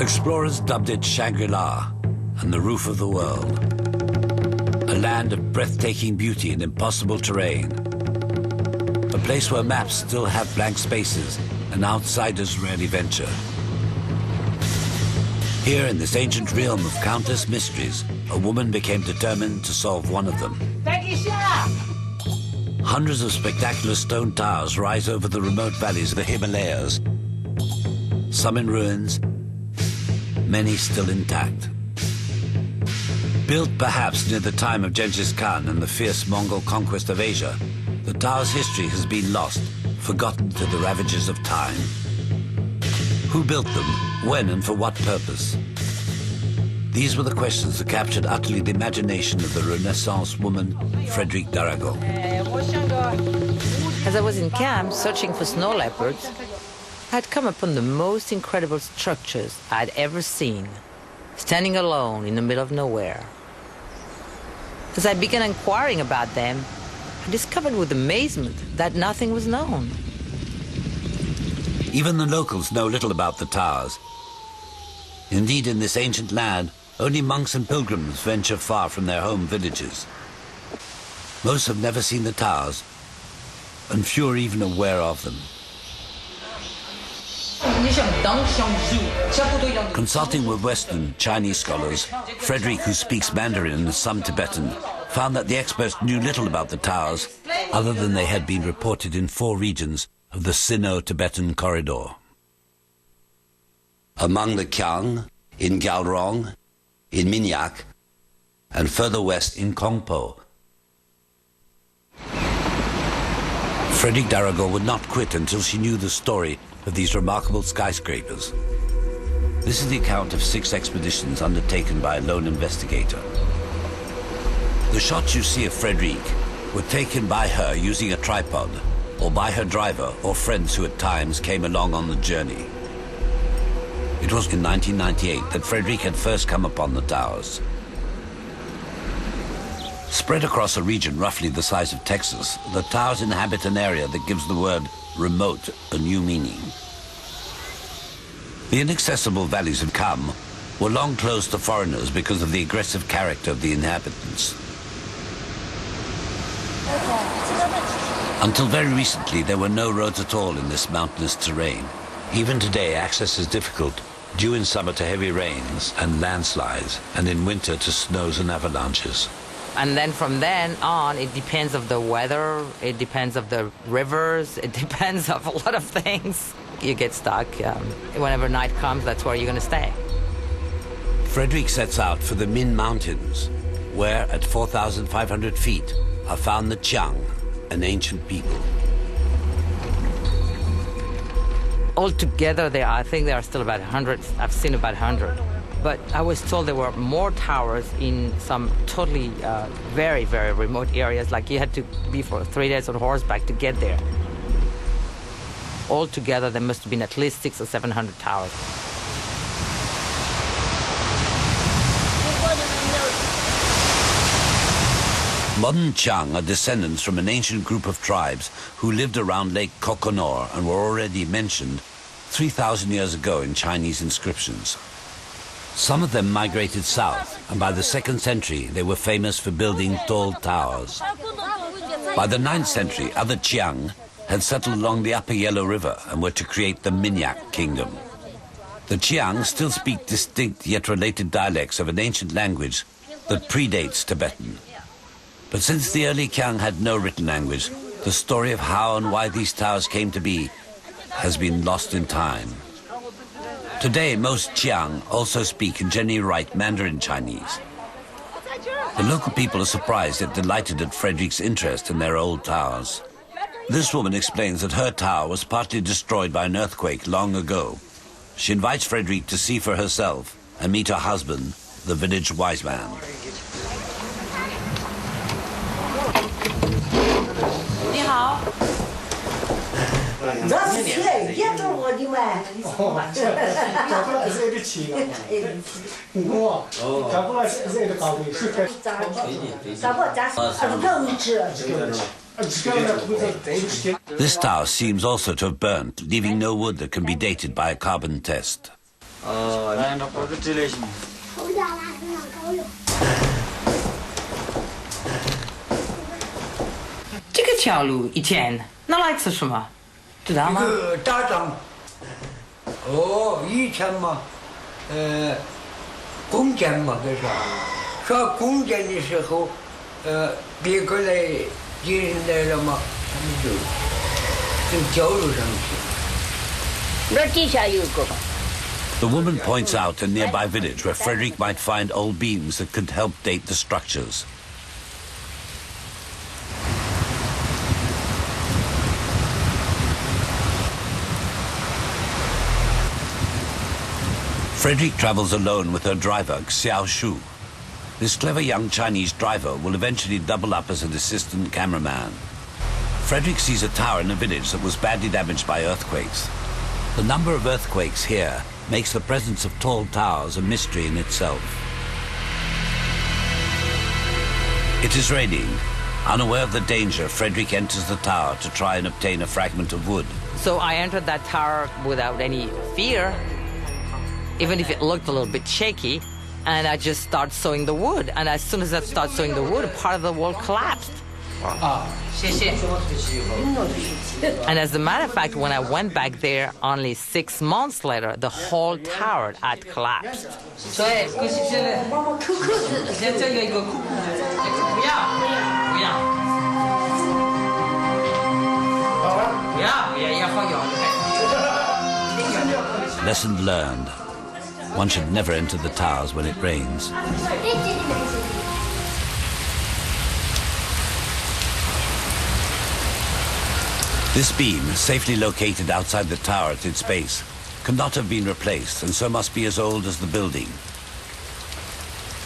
Explorers dubbed it Shangri-La and the roof of the world. A land of breathtaking beauty and impossible terrain. A place where maps still have blank spaces and outsiders rarely venture. Here in this ancient realm of countless mysteries, a woman became determined to solve one of them. Hundreds of spectacular stone towers rise over the remote valleys of the Himalayas. Some in ruins, many still intact. Built perhaps near the time of Genghis Khan and the fierce Mongol conquest of Asia, the tower's history has been lost, forgotten to the ravages of time. Who built them, when and for what purpose? These were the questions that captured utterly the imagination of the Renaissance woman, Frédéric d'Aragon. As I was in camp searching for snow leopards, I had come upon the most incredible structures I'd ever seen, standing alone in the middle of nowhere. As I began inquiring about them, I discovered with amazement that nothing was known. Even the locals know little about the towers. Indeed, in this ancient land, only monks and pilgrims venture far from their home villages. Most have never seen the towers, and few are even aware of them. Consulting with Western Chinese scholars, Frederick, who speaks Mandarin and some Tibetan, found that the experts knew little about the towers, other than they had been reported in 4 regions of the Sino-Tibetan corridor. Among the Kiang, in Galrong, in Minyak, and further west in Kongpo. Frédéric d'Aragon would not quit until she knew the story of these remarkable skyscrapers. This is the account of 6 expeditions undertaken by a lone investigator. The shots you see of Frédéric were taken by her using a tripod, or by her driver or friends who at times came along on the journey. It was in 1998 that Frédéric had first come upon the towers. Spread across a region roughly the size of Texas, the towers inhabit an area that gives the word remote a new meaning. The inaccessible valleys of Kham were long closed to foreigners because of the aggressive character of the inhabitants. Until very recently, there were no roads at all in this mountainous terrain. Even today, access is difficult, due in summer to heavy rains and landslides, and in winter to snows and avalanches. And then from then on, it depends of the weather, it depends of the rivers, it depends of a lot of things. You get stuck. Whenever night comes, that's where you're going to stay. Frédéric sets out for the Min Mountains, where at 4,500 feet are found the Qiang, an ancient people. Altogether, I think there are still about 100. I've seen about 100. But I was told there were more towers in some totally very, very remote areas, like you had to be for 3 days on horseback to get there. Altogether, there must have been at least 600 or 700 towers. Modern Qiang are descendants from an ancient group of tribes who lived around Lake Kokonor and were already mentioned 3,000 years ago in Chinese inscriptions. Some of them migrated south, and by the 2nd century they were famous for building tall towers. By the 9th century, other Qiang had settled along the upper Yellow River and were to create the Minyak kingdom. The Qiang still speak distinct yet related dialects of an ancient language that predates Tibetan. But since the early Qiang had no written language, the story of how and why these towers came to be has been lost in time. Today, most Qiang also speak and generally write Mandarin Chinese. The local people are surprised yet delighted at Frédéric's interest in their old towers. This woman explains that her tower was partly destroyed by an earthquake long ago. She invites Frédéric to see for herself and meet her husband, the village wise man. This tower seems also to have burnt, leaving no wood that can be dated by a carbon test. 这个条路一天拿来吃什么？知道吗？打仗。以前嘛，攻坚嘛，这是。说攻坚的时候，别个来，敌人来了嘛，他们就交流上去。那底下有个。 The woman points out a nearby village where Frederick might find old beams that could help date the structures. Frederick travels alone with her driver, Xiao Shu. This clever young Chinese driver will eventually double up as an assistant cameraman. Frederick sees a tower in a village that was badly damaged by earthquakes. The number of earthquakes here makes the presence of tall towers a mystery in itself. It is raining. Unaware of the danger, Frederick enters the tower to try and obtain a fragment of wood. So I entered that tower without any fear, even if it looked a little bit shaky, and I just start sawing the wood. And as soon as I start sawing the wood, part of the wall collapsed. And as a matter of fact, when I went back there only 6 months later, the whole tower had collapsed. Lesson learned. One should never enter the towers when it rains. This beam, safely located outside the tower at its base, cannot have been replaced and so must be as old as the building.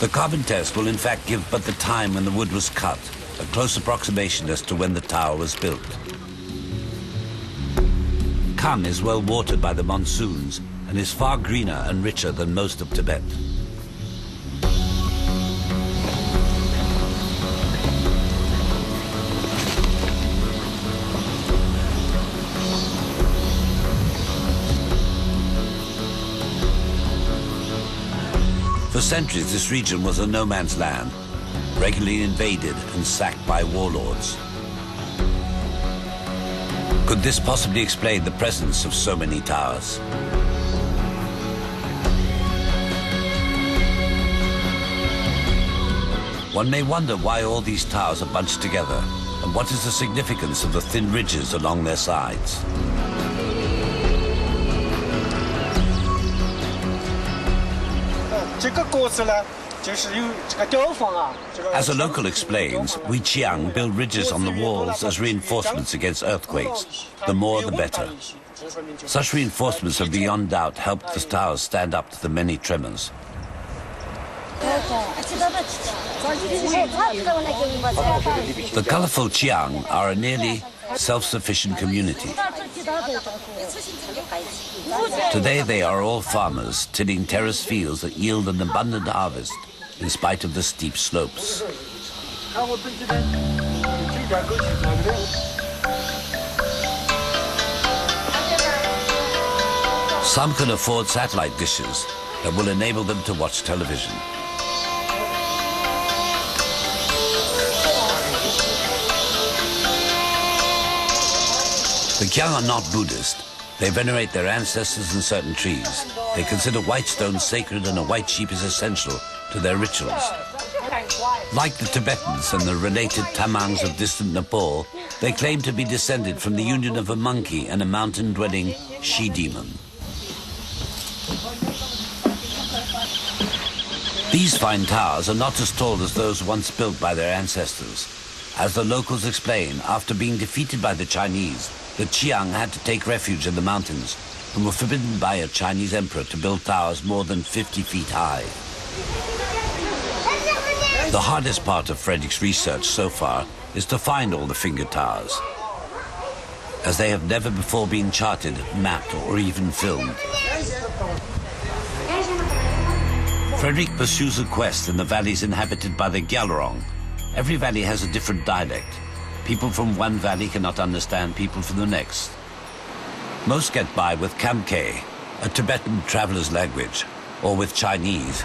The carbon test will in fact give but the time when the wood was cut, a close approximation as to when the tower was built. Kham is well watered by the monsoons and is far greener and richer than most of Tibet. For centuries, this region was a no-man's land, regularly invaded and sacked by warlords. Could this possibly explain the presence of so many towers? One may wonder why all these towers are bunched together, and what is the significance of the thin ridges along their sides. As a local explains, we Qiang build ridges on the walls as reinforcements against earthquakes. The more, the better. Such reinforcements have beyond doubt helped the towers stand up to the many tremors. The colorful Qiang are a nearly self-sufficient community. Today they are all farmers, tilling terrace fields that yield an abundant harvest in spite of the steep slopes. Some can afford satellite dishes that will enable them to watch television. The Qiang are not Buddhist. They venerate their ancestors and certain trees. They consider white stone sacred and a white sheep is essential to their rituals. Like the Tibetans and the related Tamangs of distant Nepal, they claim to be descended from the union of a monkey and a mountain-dwelling she-demon. These fine towers are not as tall as those once built by their ancestors. As the locals explain, after being defeated by the Chinese, the Qiang had to take refuge in the mountains and were forbidden by a Chinese emperor to build towers more than 50 feet high. The hardest part of Frederick's research so far is to find all the finger towers, as they have never before been charted, mapped, or even filmed. Frederick pursues a quest in the valleys inhabited by the Gyalrong. Every valley has a different dialect. People from one valley cannot understand people from the next. Most get by with Kamke, a Tibetan traveler's language, or with Chinese.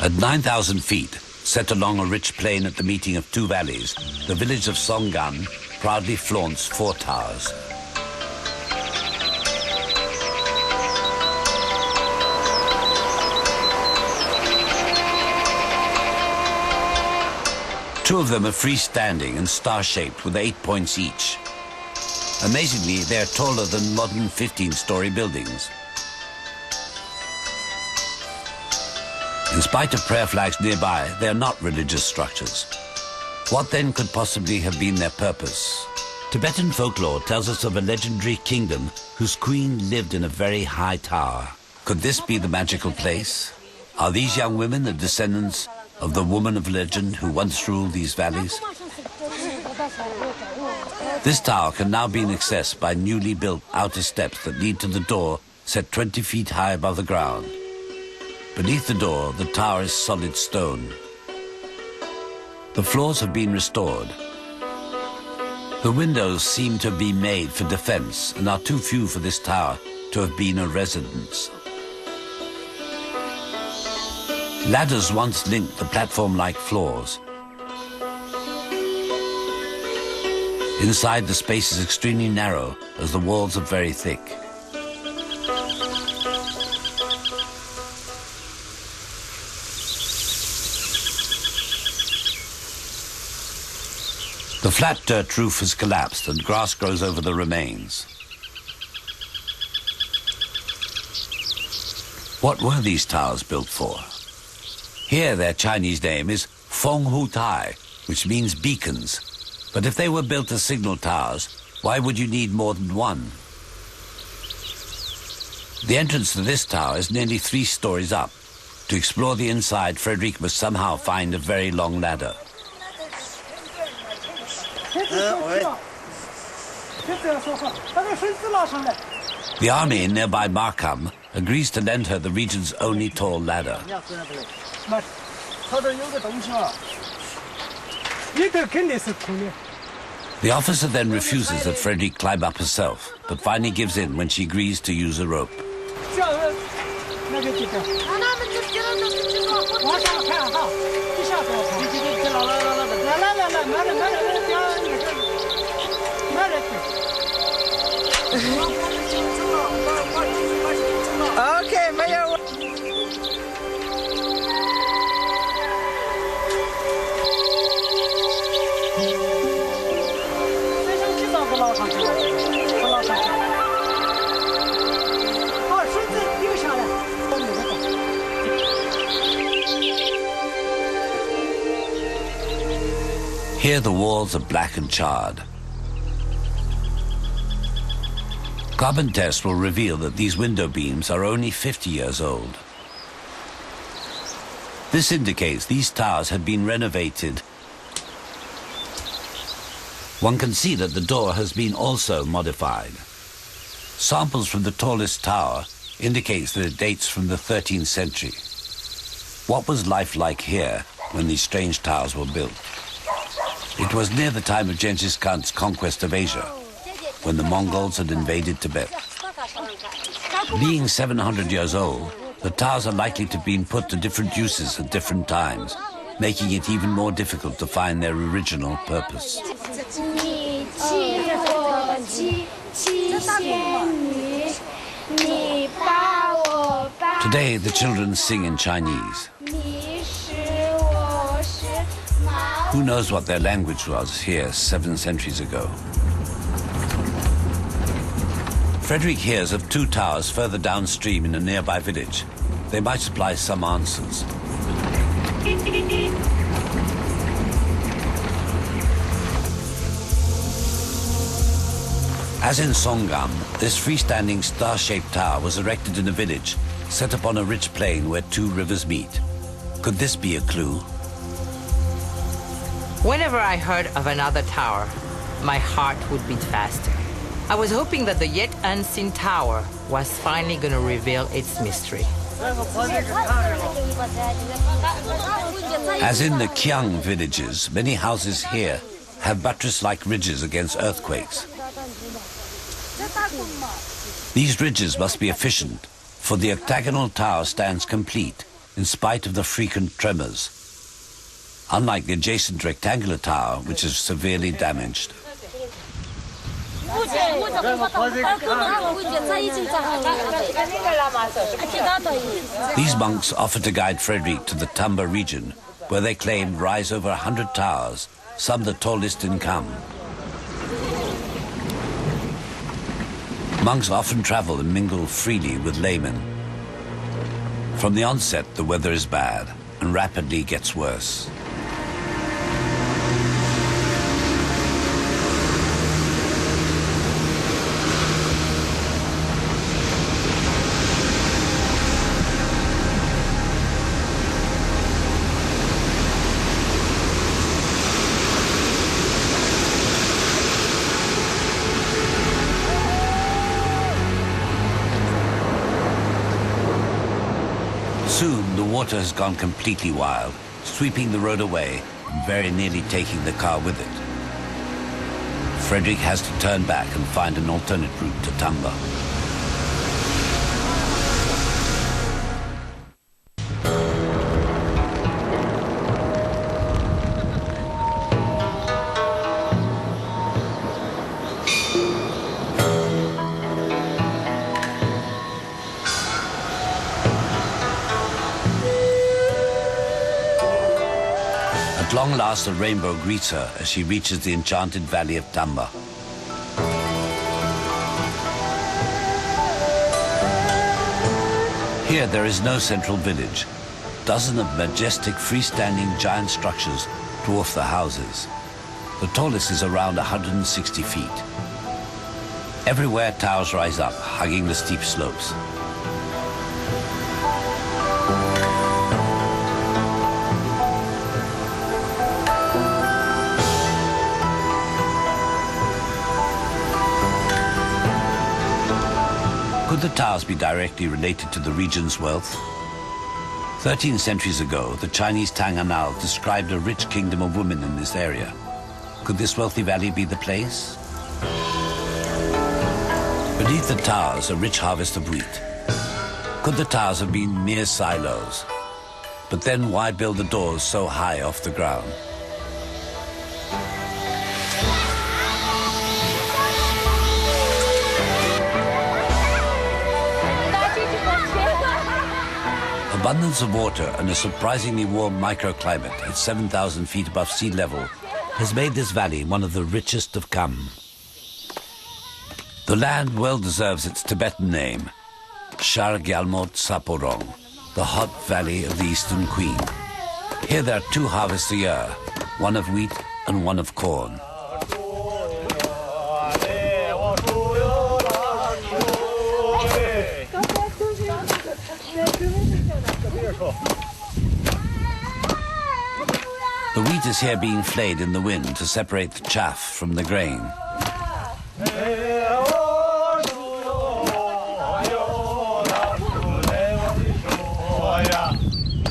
At 9,000 feet, set along a rich plain at the meeting of two valleys, the village of Songgan proudly flaunts 4 towers. Two of them are freestanding and star-shaped with 8 points each. Amazingly, they're taller than modern 15-story buildings. In spite of prayer flags nearby, they are not religious structures. What then could possibly have been their purpose? Tibetan folklore tells us of a legendary kingdom whose queen lived in a very high tower. Could this be the magical place? Are these young women the descendants of the woman of legend who once ruled these valleys? This tower can now be accessed by newly built outer steps that lead to the door set 20 feet high above the ground. Beneath the door, the tower is solid stone. The floors have been restored. The windows seem to be made for defense and are too few for this tower to have been a residence. Ladders once linked the platform-like floors. Inside, the space is extremely narrow as the walls are very thick. The flat dirt roof has collapsed and grass grows over the remains. What were these towers built for? Here their Chinese name is Feng Hu Tai, which means beacons. But if they were built as signal towers, why would you need more than one? The entrance to this tower is nearly 3 stories up. To explore the inside, Frederick must somehow find a very long ladder. The army in nearby Markham agrees to lend her the region's only tall ladder. The officer then refuses that Frederick climb up herself, but finally gives in when she agrees to use a rope. Okay, Mayor. Here the walls are black and charred. Carbon tests will reveal that these window beams are only 50 years old. This indicates these towers had been renovated. One can see that the door has been also modified. Samples from the tallest tower indicates that it dates from the 13th century. What was life like here when these strange towers were built? It was near the time of Genghis Khan's conquest of Asia, when the Mongols had invaded Tibet. Being 700 years old, the towers are likely to have been put to different uses at different times, making it even more difficult to find their original purpose. Today, the children sing in Chinese. Who knows what their language was here 7 centuries ago? Frederick hears of 2 towers further downstream in a nearby village. They might supply some answers. As in Songam, this freestanding star-shaped tower was erected in a village set upon a rich plain where 2 rivers meet. Could this be a clue? Whenever I heard of another tower, my heart would beat faster. I was hoping that the yet unseen tower was finally going to reveal its mystery. As in the Qiang villages, many houses here have buttress-like ridges against earthquakes. These ridges must be efficient, for the octagonal tower stands complete in spite of the frequent tremors, unlike the adjacent rectangular tower, which is severely damaged. These monks offer to guide Frederick to the Tamba region, where they claim rise over 100 towers, some the tallest in Kham. Monks often travel and mingle freely with laymen. From the onset, the weather is bad and rapidly gets worse. Soon, the water has gone completely wild, sweeping the road away and very nearly taking the car with it. Frederick has to turn back and find an alternate route to Tamba. At long last, a rainbow greets her as she reaches the enchanted valley of Tamba. Here there is no central village. Dozens of majestic freestanding giant structures dwarf the houses. The tallest is around 160 feet. Everywhere towers rise up, hugging the steep slopes. Could the towers be directly related to the region's wealth? 13 centuries ago, the Chinese Tang Annals described a rich kingdom of women in this area. Could this wealthy valley be the place? Beneath the towers, a rich harvest of wheat. Could the towers have been mere silos? But then why build the doors so high off the ground? Abundance of water and a surprisingly warm microclimate at 7,000 feet above sea level has made this valley one of the richest of Kham. The land well deserves its Tibetan name, Shar Gyalmot Saporong, the hot valley of the Eastern Queen. Here there are 2 harvests a year, one of wheat and one of corn. The wheat is here being flayed in the wind to separate the chaff from the grain.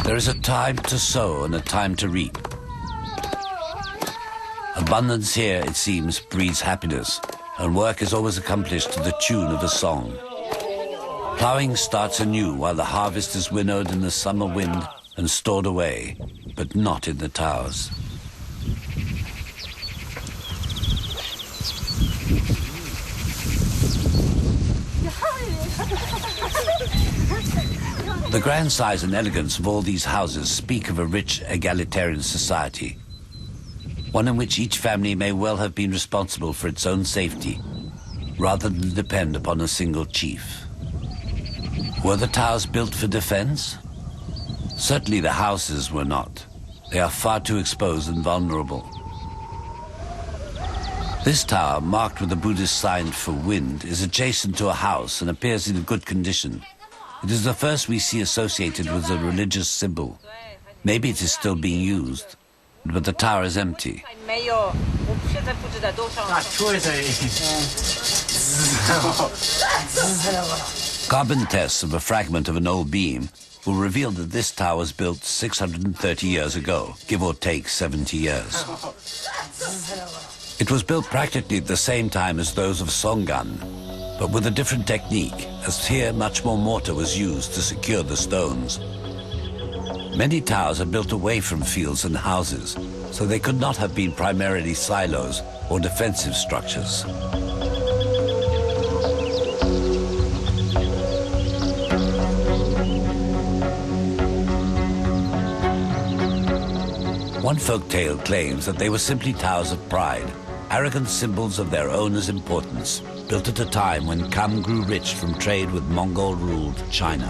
There is a time to sow and a time to reap. Abundance here, it seems, breeds happiness, and work is always accomplished to the tune of a song. Plowing starts anew while the harvest is winnowed in the summer wind and stored away, but not in the towers. The grand size and elegance of all these houses speak of a rich egalitarian society, one in which each family may well have been responsible for its own safety, rather than depend upon a single chief. Were the towers built for defense? Certainly the houses were not. They are far too exposed and vulnerable. This tower, marked with a Buddhist sign for wind, is adjacent to a house and appears in good condition. It is the first we see associated with a religious symbol. Maybe it is still being used, but the tower is empty. Carbon tests of a fragment of an old beam will reveal that this tower was built 630 years ago, give or take 70 years. It was built practically at the same time as those of Songan, but with a different technique, as here much more mortar was used to secure the stones. Many towers are built away from fields and houses, so they could not have been primarily silos or defensive structures. One folktale claims that they were simply towers of pride, arrogant symbols of their owner's importance, built at a time when Kam grew rich from trade with Mongol-ruled China.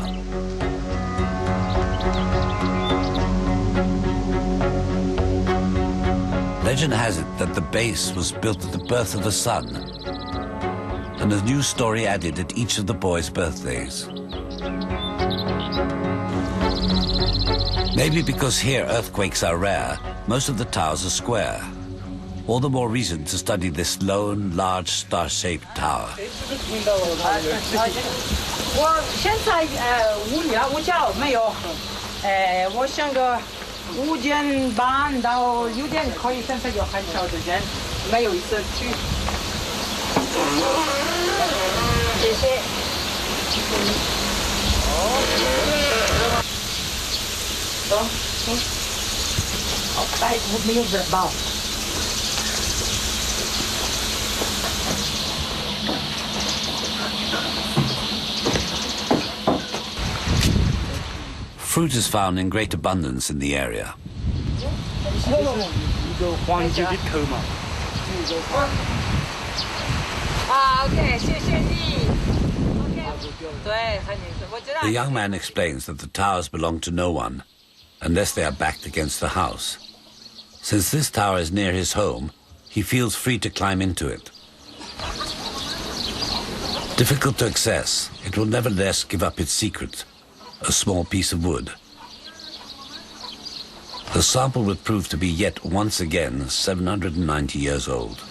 Legend has it that the base was built at the birth of a son, and a new story added at each of the boys' birthdays. Maybe because here earthquakes are rare, most of the towers are square. All the more reason to study this lone, large, star-shaped tower. 我现在无聊无觉没有，我想个5点半到6点可以，现在有很少的人，没有意思去。谢谢。走走。好，带我没有人包。 Fruit is found in great abundance in the area. The young man explains that the towers belong to no one, unless they are backed against the house. Since this tower is near his home, he feels free to climb into it. Difficult to access, it will nevertheless give up its secret. A small piece of wood. The sample would prove to be yet once again 790 years old.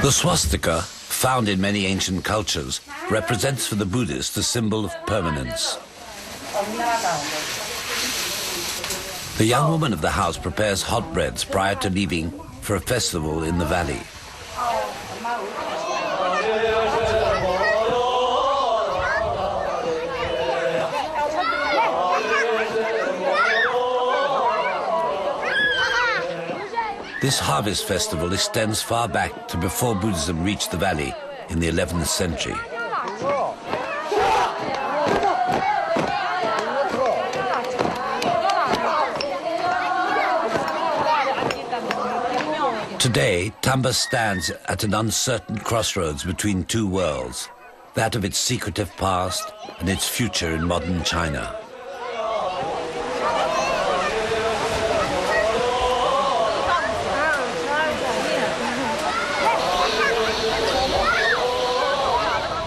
The swastika, found in many ancient cultures, represents for the Buddhists the symbol of permanence. The young woman of the house prepares hot breads prior to leaving for a festival in the valley. This harvest festival extends far back to before Buddhism reached the valley in the 11th century. Today, Tamba stands at an uncertain crossroads between two worlds, that of its secretive past and its future in modern China.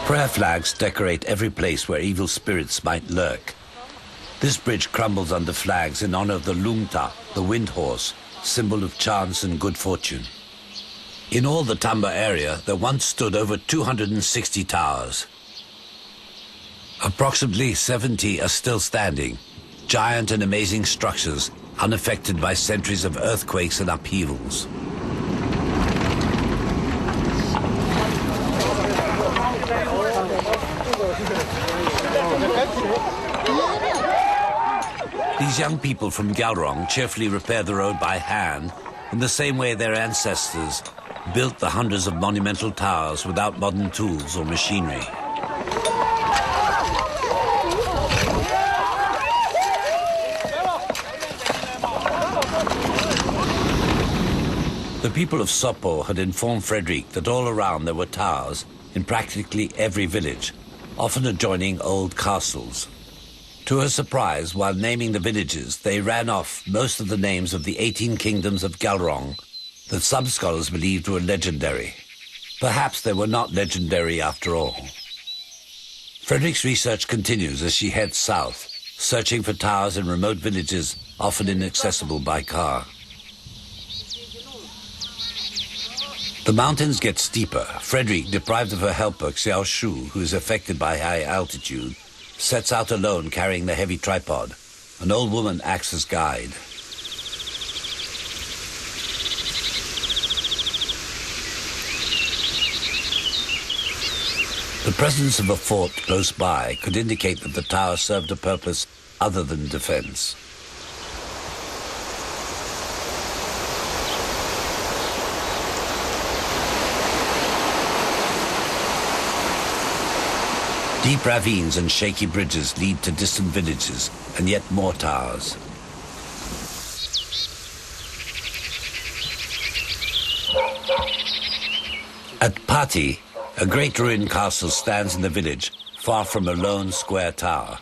Prayer flags decorate every place where evil spirits might lurk. This bridge crumbles under flags in honor of the Lungta, the wind horse, symbol of chance and good fortune. In all the Tamba area, there once stood over 260 towers. Approximately 70 are still standing, giant and amazing structures unaffected by centuries of earthquakes and upheavals. These young people from Gyalrong cheerfully repair the road by hand in the same way their ancestors built the hundreds of monumental towers without modern tools or machinery. The people of Sopo had informed Frederick that all around there were towers in practically every village, often adjoining old castles. To her surprise, while naming the villages, they ran off most of the names of the 18 kingdoms of Gyalrong that some scholars believed were legendary. Perhaps they were not legendary after all. Frederick's research continues as she heads south, searching for towers in remote villages often inaccessible by car. The mountains get steeper. Frederick, deprived of her helper Xiao Shu, who is affected by high altitude, sets out alone carrying the heavy tripod. An old woman acts as guide. The presence of a fort close by could indicate that the tower served a purpose other than defense. Deep ravines and shaky bridges lead to distant villages and yet more towers. At Pati, a great ruined castle stands in the village, far from a lone square tower.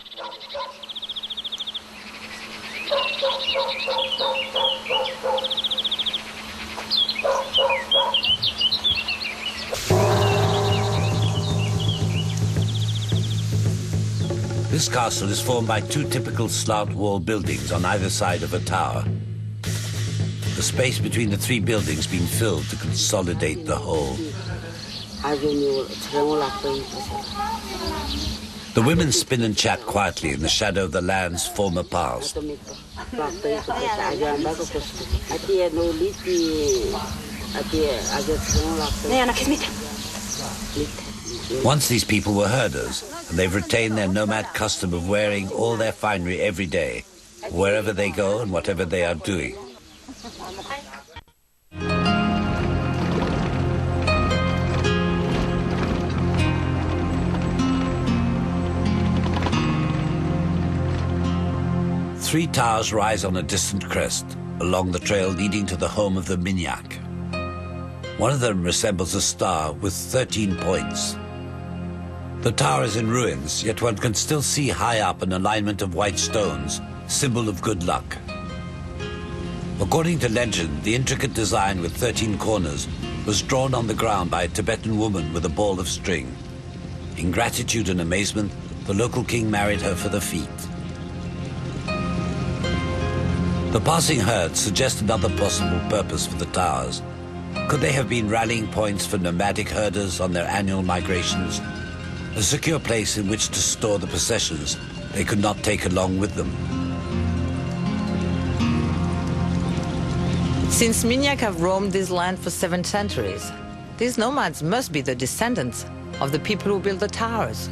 This castle is formed by two typical slant wall buildings on either side of a tower. The space between the three buildings being filled to consolidate the whole. The women spin and chat quietly in the shadow of the land's former past. Once these people were herders, and they've retained their nomad custom of wearing all their finery every day, wherever they go and whatever they are doing. Three towers rise on a distant crest along the trail leading to the home of the Minyak. One of them resembles a star with 13 points. The tower is in ruins, yet one can still see high up an alignment of white stones, symbol of good luck. According to legend, the intricate design with 13 corners was drawn on the ground by a Tibetan woman with a ball of string. In gratitude and amazement, the local king married her for the feat. The passing herds suggest another possible purpose for the towers. Could they have been rallying points for nomadic herders on their annual migrations? A secure place in which to store the possessions they could not take along with them. Since Minyak have roamed this land for 7 centuries, these nomads must be the descendants of the people who built the towers.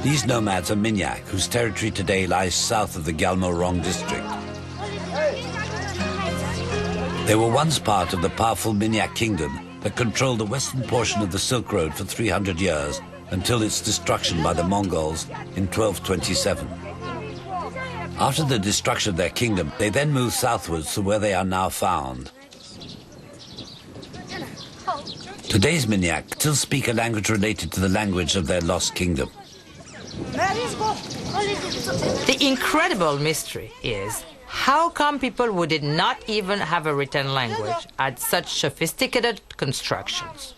These nomads are Minyak, whose territory today lies south of the Gyalmo-Rong district. They were once part of the powerful Minyak kingdom that controlled the western portion of the Silk Road for 300 years until its destruction by the Mongols in 1227. After the destruction of their kingdom, they then moved southwards to where they are now found. Today's Minyak still speak a language related to the language of their lost kingdom. The incredible mystery is, how come people who did not even have a written language had such sophisticated constructions?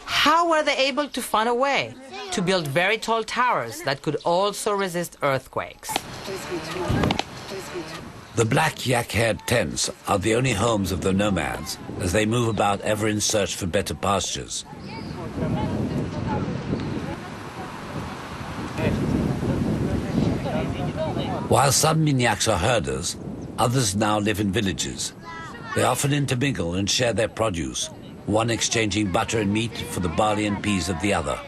How were they able to find a way to build very tall towers that could also resist earthquakes? The black yak-haired tents are the only homes of the nomads as they move about ever in search for better pastures. While some Minyaks are herders, others now live in villages. They often intermingle and share their produce, one exchanging butter and meat for the barley and peas of the other.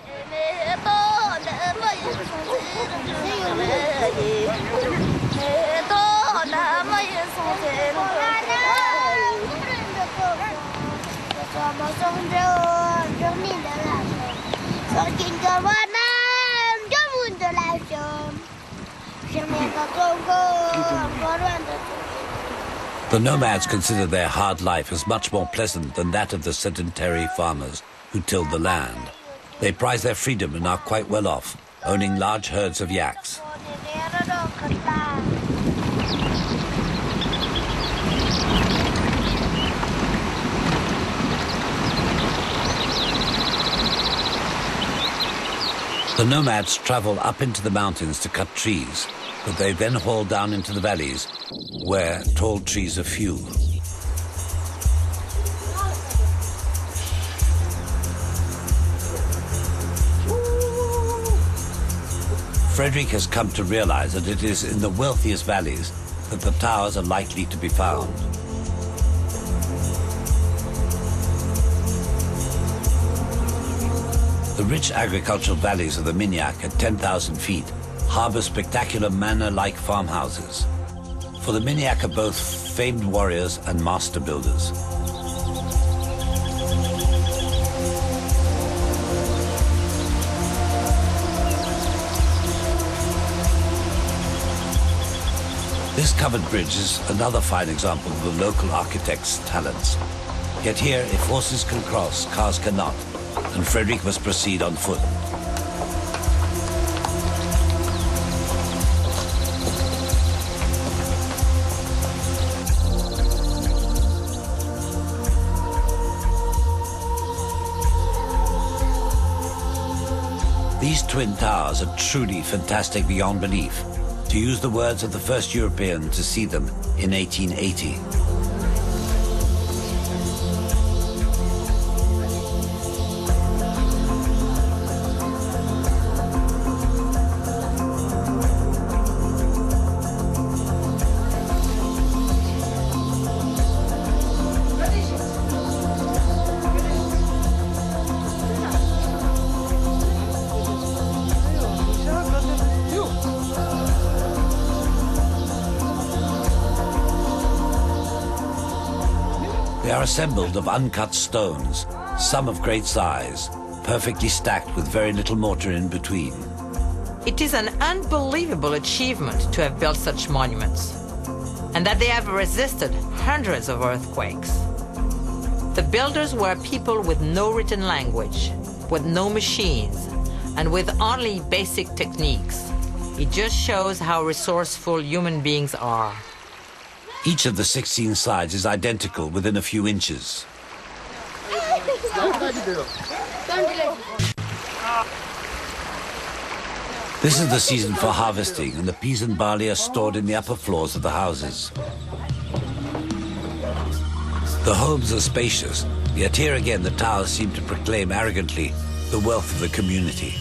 The nomads consider their hard life as much more pleasant than that of the sedentary farmers who tilled the land. They prize their freedom and are quite well off, owning large herds of yaks. The nomads travel up into the mountains to cut trees, that they then haul down into the valleys, where tall trees are few. Frederick has come to realize that it is in the wealthiest valleys that the towers are likely to be found. The rich agricultural valleys of the Minyak at 10,000 feet harbor spectacular manor-like farmhouses. For the Minyak are both famed warriors and master builders. This covered bridge is another fine example of the local architect's talents. Yet here, if horses can cross, cars cannot, and Frederick must proceed on foot. These twin towers are truly fantastic beyond belief, to use the words of the first European to see them in 1880. They are assembled of uncut stones, some of great size, perfectly stacked with very little mortar in between. It is an unbelievable achievement to have built such monuments, and that they have resisted hundreds of earthquakes. The builders were people with no written language, with no machines, and with only basic techniques. It just shows how resourceful human beings are. Each of the 16 sides is identical within a few inches. This is the season for harvesting, and the peas and barley are stored in the upper floors of the houses. The homes are spacious, yet here again the towers seem to proclaim arrogantly the wealth of the community.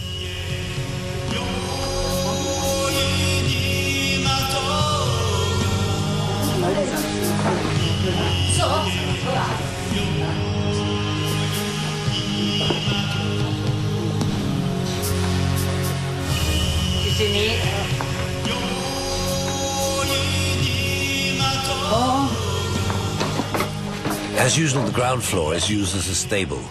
As usual, the ground floor is used as a stable.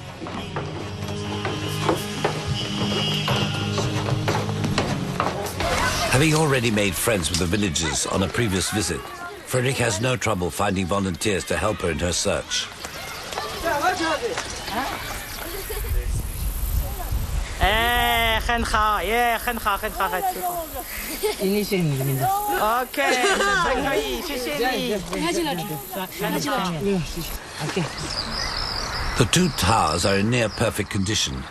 Having already made friends with the villagers on a previous visit, Frederick has no trouble finding volunteers to help her in her search. The two towers are in near perfect condition.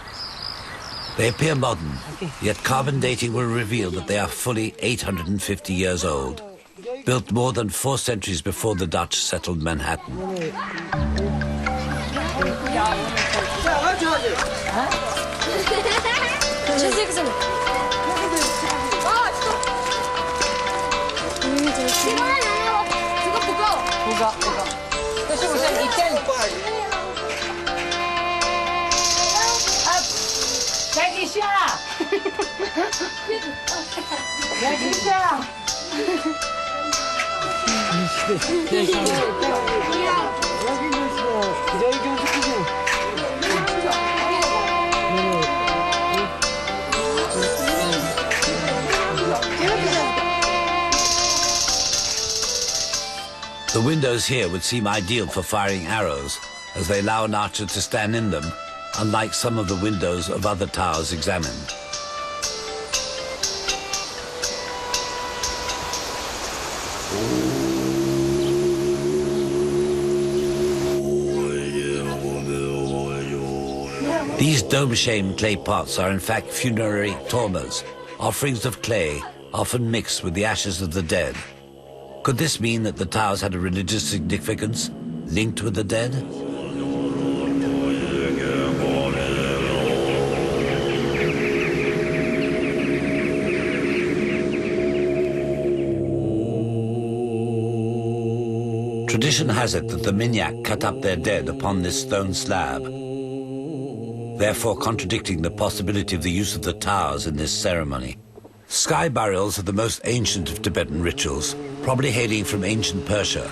They appear modern, yet carbon dating will reveal that they are fully 850 years old, built more than 4 centuries before the Dutch settled Manhattan. The windows here would seem ideal for firing arrows, as they allow an archer to stand in them, unlike some of the windows of other towers examined. These dome-shaped clay pots are in fact funerary tormas, offerings of clay often mixed with the ashes of the dead. Could this mean that the towers had a religious significance linked with the dead? Tradition has it that the Minyak cut up their dead upon this stone slab, therefore contradicting the possibility of the use of the towers in this ceremony. Sky burials are the most ancient of Tibetan rituals, probably hailing from ancient Persia.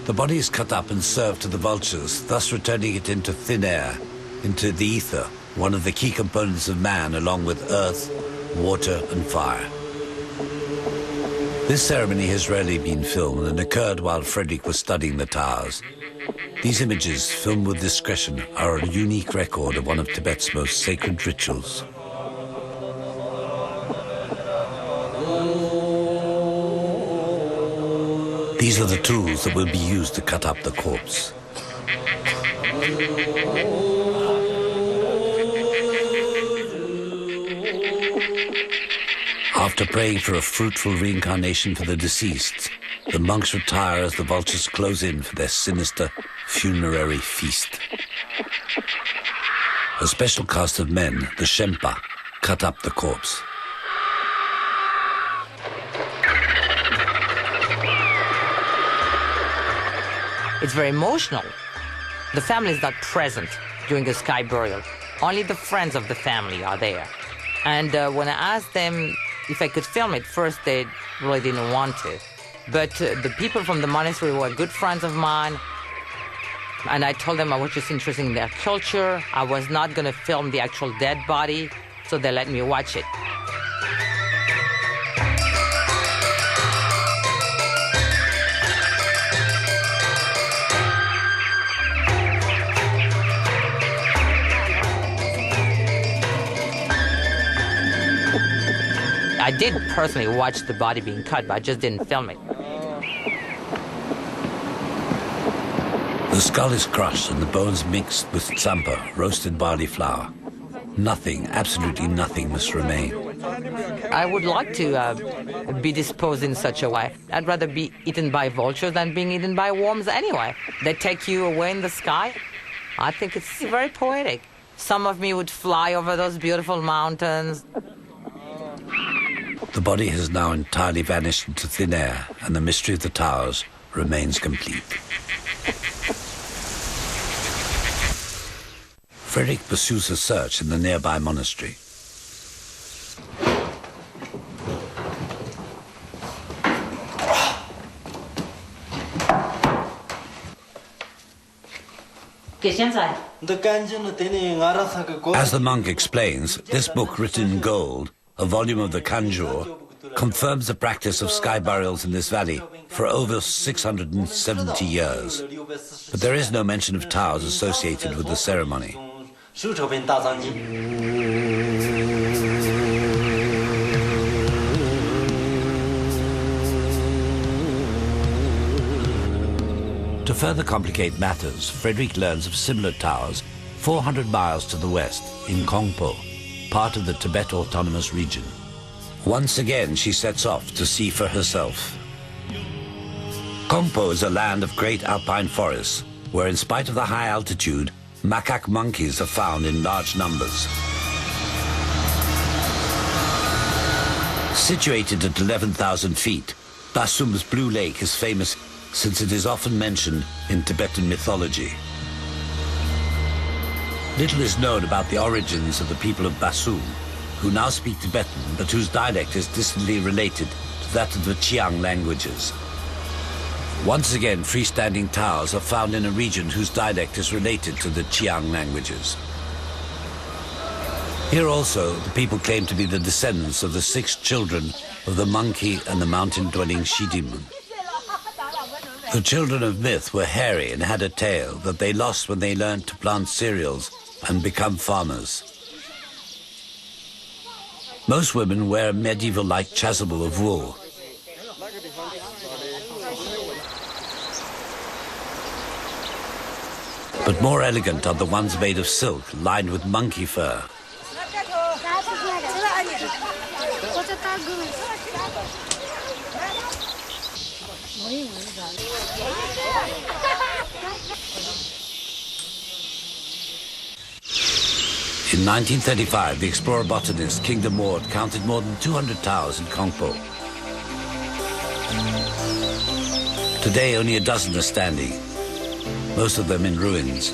The body is cut up and served to the vultures, thus returning it into thin air, into the ether, one of the key components of man, along with earth, water, and fire. This ceremony has rarely been filmed and occurred while Frederick was studying the towers. These images, filmed with discretion, are a unique record of one of Tibet's most sacred rituals. These are the tools that will be used to cut up the corpse. After praying for a fruitful reincarnation for the deceased, the monks retire as the vultures close in for their sinister funerary feast. A special caste of men, the Shempa, cut up the corpse. It's very emotional. The family is not present during a sky burial. Only the friends of the family are there. And when I asked them if I could film it, first they really didn't want to. But the people from the monastery were good friends of mine. And I told them I was just interested in their culture. I was not going to film the actual dead body, so they let me watch it. I did personally watch the body being cut, but I just didn't film it. The skull is crushed and the bones mixed with tsampa, roasted barley flour. Nothing, absolutely nothing must remain. I would like to be disposed in such a way. I'd rather be eaten by vultures than being eaten by worms anyway. They take you away in the sky. I think it's very poetic. Some of me would fly over those beautiful mountains. The body has now entirely vanished into thin air, and the mystery of the towers remains complete. Frederick pursues a search in the nearby monastery. As the monk explains, this book written in gold, a volume of the Kanjur, confirms the practice of sky burials in this valley for over 670 years. But there is no mention of towers associated with the ceremony. To further complicate matters, Frederick learns of similar towers 400 miles to the west in Kongpo, part of the Tibet Autonomous Region. Once again, she sets off to see for herself. Kongpo is a land of great alpine forests, where in spite of the high altitude, macaque monkeys are found in large numbers. Situated at 11,000 feet, Basum's Blue Lake is famous since it is often mentioned in Tibetan mythology. Little is known about the origins of the people of Basum, who now speak Tibetan, but whose dialect is distantly related to that of the Chiang languages. Once again, freestanding towers are found in a region whose dialect is related to the Chiang languages. Here also, the people claim to be the descendants of the 6 children of the monkey and the mountain-dwelling Shidimun. The children of myth were hairy and had a tail that they lost when they learned to plant cereals and become farmers. Most women wear a medieval-like chasuble of wool. But more elegant are the ones made of silk lined with monkey fur. In 1935, the explorer botanist King de Moord counted more than 200 towers in Kongpo. Today, only a dozen are standing, most of them in ruins.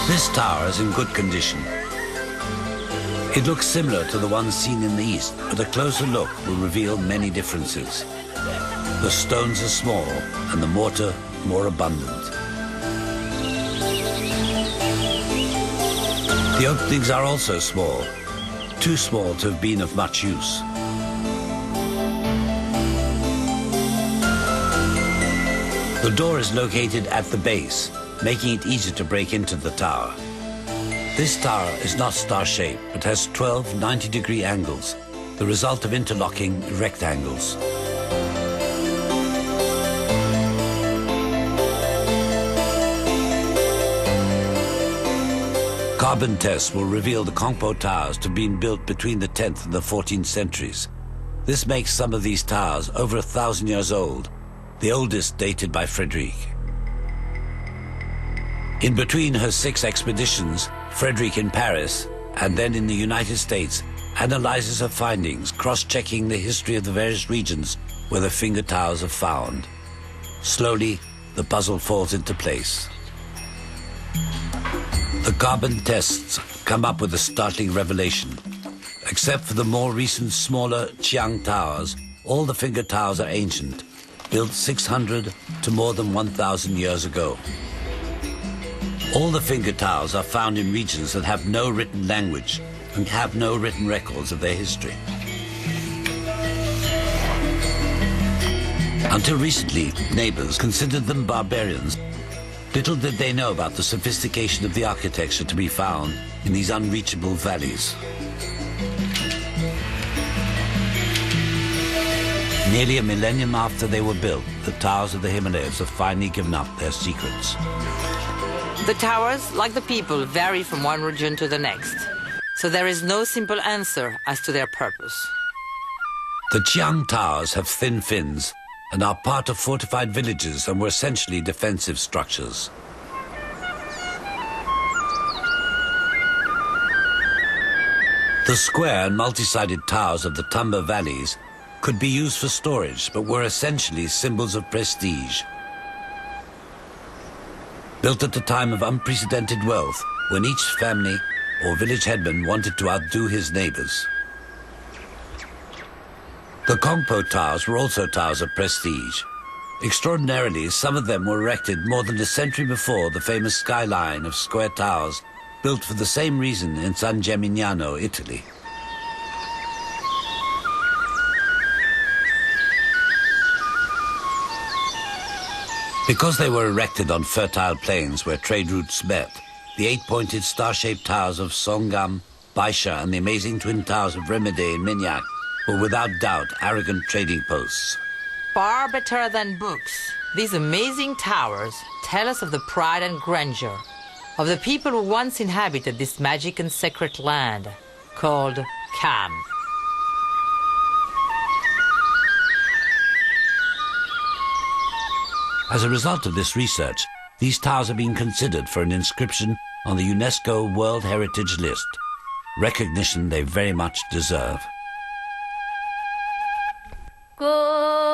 This tower is in good condition. It looks similar to the ones seen in the east, but a closer look will reveal many differences. The stones are small and the mortar more abundant. The openings are also small, too small to have been of much use. The door is located at the base, making it easier to break into the tower. This tower is not star-shaped, but has 12 90-degree angles, the result of interlocking rectangles. Carbon tests will reveal the Kongpo towers to have been built between the 10th and the 14th centuries. This makes some of these towers over 1,000 years old, the oldest dated by Frederick. In between her 6 expeditions, Frederick in Paris and then in the United States analyzes her findings, cross-checking the history of the various regions where the finger towers are found. Slowly, the puzzle falls into place. The carbon tests come up with a startling revelation. Except for the more recent, smaller Chiang towers, all the finger towers are ancient, built 600 to more than 1,000 years ago. All the finger towers are found in regions that have no written language and have no written records of their history. Until recently, neighbors considered them barbarians. Little did they know about the sophistication of the architecture to be found in these unreachable valleys. Nearly a millennium after they were built, the towers of the Himalayas have finally given up their secrets. The towers, like the people, vary from one region to the next, so there is no simple answer as to their purpose. The Chiang towers have thin fins and are part of fortified villages and were essentially defensive structures. The square and multi-sided towers of the Tumba valleys could be used for storage, but were essentially symbols of prestige. Built at a time of unprecedented wealth, when each family or village headman wanted to outdo his neighbors. The Kongpo towers were also towers of prestige. Extraordinarily, some of them were erected more than a century before the famous skyline of square towers, built for the same reason in San Gimignano, Italy. Because they were erected on fertile plains where trade routes met, the 8-pointed star-shaped towers of Songam, Baisha, and the amazing twin towers of Remede in Minyak were without doubt arrogant trading posts. Far better than books, these amazing towers tell us of the pride and grandeur of the people who once inhabited this magic and sacred land called Kham. As a result of this research, these towers are being considered for an inscription on the UNESCO World Heritage List, recognition they very much deserve. Go